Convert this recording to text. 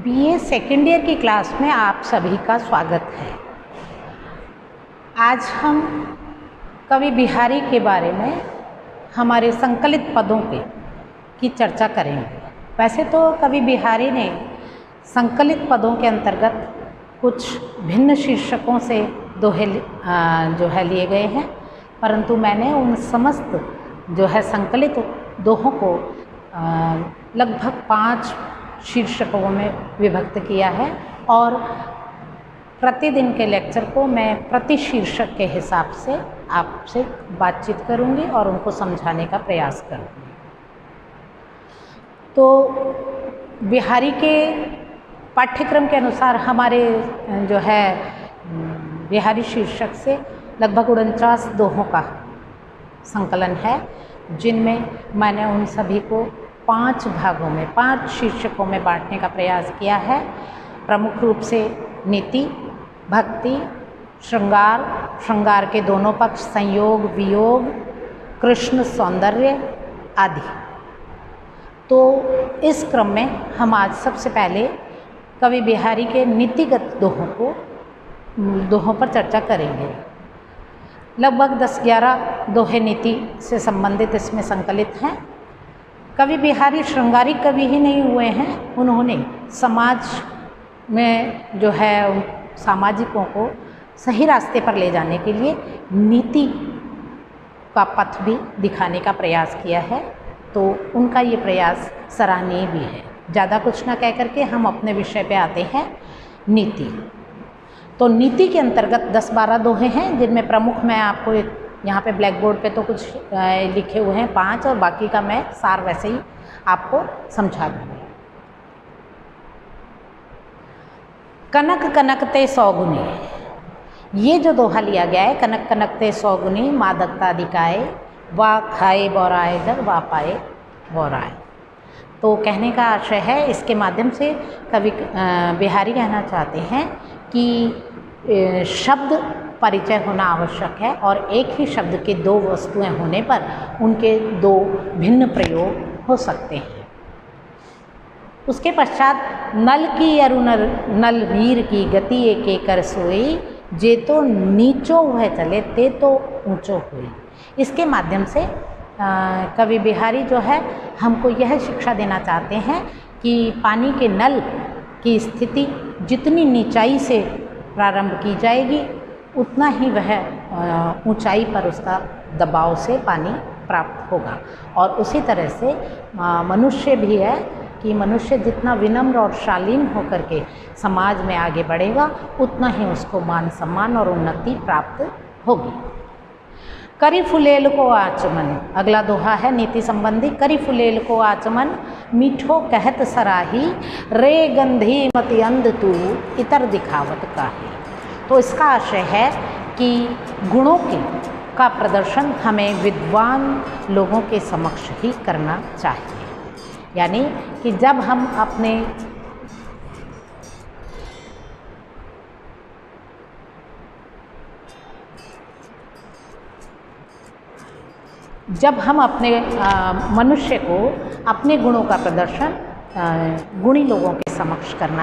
BA second year की class में आप सभी का स्वागत है। आज हम कवि बिहारी के बारे में हमारे संकलित पदों की चर्चा करेंगे। वैसे तो कवि बिहारी ने संकलित पदों के अंतर्गत कुछ भिन्न शीर्षकों से दोहे लिए गए हैं, परंतु मैंने उन समस्त संकलित दोहों को लगभग 5 शीर्षकों में विभक्त किया है और प्रतिदिन के लेक्चर को मैं प्रति शीर्षक के हिसाब से आपसे बातचीत करूंगी और उनको समझाने का प्रयास करूंगी। तो बिहारी के पाठ्यक्रम के अनुसार हमारे बिहारी शीर्षक से लगभग 49 दोहों का संकलन है, जिनमें मैंने उन सभी को 5 भागों में 5 शीर्षकों में बांटने का प्रयास किया है। प्रमुख रूप से नीति, भक्ति, श्रृंगार, श्रृंगार के दोनों पक्ष, संयोग, वियोग, कृष्ण, सौंदर्य आदि। तो इस क्रम में हम आज सबसे पहले कवि बिहारी के नीतिगत दोहों पर चर्चा करेंगे। लगभग 10-11 दोहे नीति से संबंधित इसमें संकलित हैं। कवि बिहारी श्रृंगारिक कवि ही नहीं हुए हैं, उन्होंने समाज में सामाजिकों को सही रास्ते पर ले जाने के लिए नीति का पथ भी दिखाने का प्रयास किया है। तो उनका ये प्रयास सराहनीय भी है। ज़्यादा कुछ ना कह करके हम अपने विषय पे आते हैं, नीति। तो नीति के अंतर्गत 10-12 दोहे हैं, जिनमें प्रमुख मैं आपको यहाँ पे ब्लैक बोर्ड पे तो कुछ लिखे हुए हैं 5, और बाकी का मैं सार वैसे ही आपको समझा दूँगी। कनक कनकते सौगुनी, ये जो दोहा लिया गया है, कनक कनकते सौगुनी मादकता दिखाए, वा खाए बौराए जग वा पाए बौराए। तो कहने का आशय है, इसके माध्यम से कवि बिहारी कहना चाहते हैं कि शब्द परिचय होना आवश्यक है और एक ही शब्द के 2 वस्तुएं होने पर उनके 2 भिन्न प्रयोग हो सकते हैं। उसके पश्चात नल की अरु नल वीर की गति एके कर सोई, जे तो नीचो वह चले ते तो ऊंचो हुई। इसके माध्यम से कवि बिहारी हमको यह शिक्षा देना चाहते हैं कि पानी के नल की स्थिति जितनी नीचाई से प्रारंभ की जाएगी, उतना ही वह ऊंचाई पर उसका दबाव से पानी प्राप्त होगा। और उसी तरह से मनुष्य भी है कि मनुष्य जितना विनम्र और शालीन होकर के समाज में आगे बढ़ेगा, उतना ही उसको मान सम्मान और उन्नति प्राप्त होगी। करी फुलेल को आचमन, अगला दोहा है नीति संबंधी। करी फुलेल को आचमन, मीठो कहत सराही, रे गंधी मति अंध तू इतर दिखावत काहे। तो इसका आशय है कि गुणों का प्रदर्शन हमें विद्वान लोगों के समक्ष ही करना चाहिए। यानी कि जब हम अपने मनुष्य को अपने गुणों का प्रदर्शन गुणी लोगों के समक्ष करना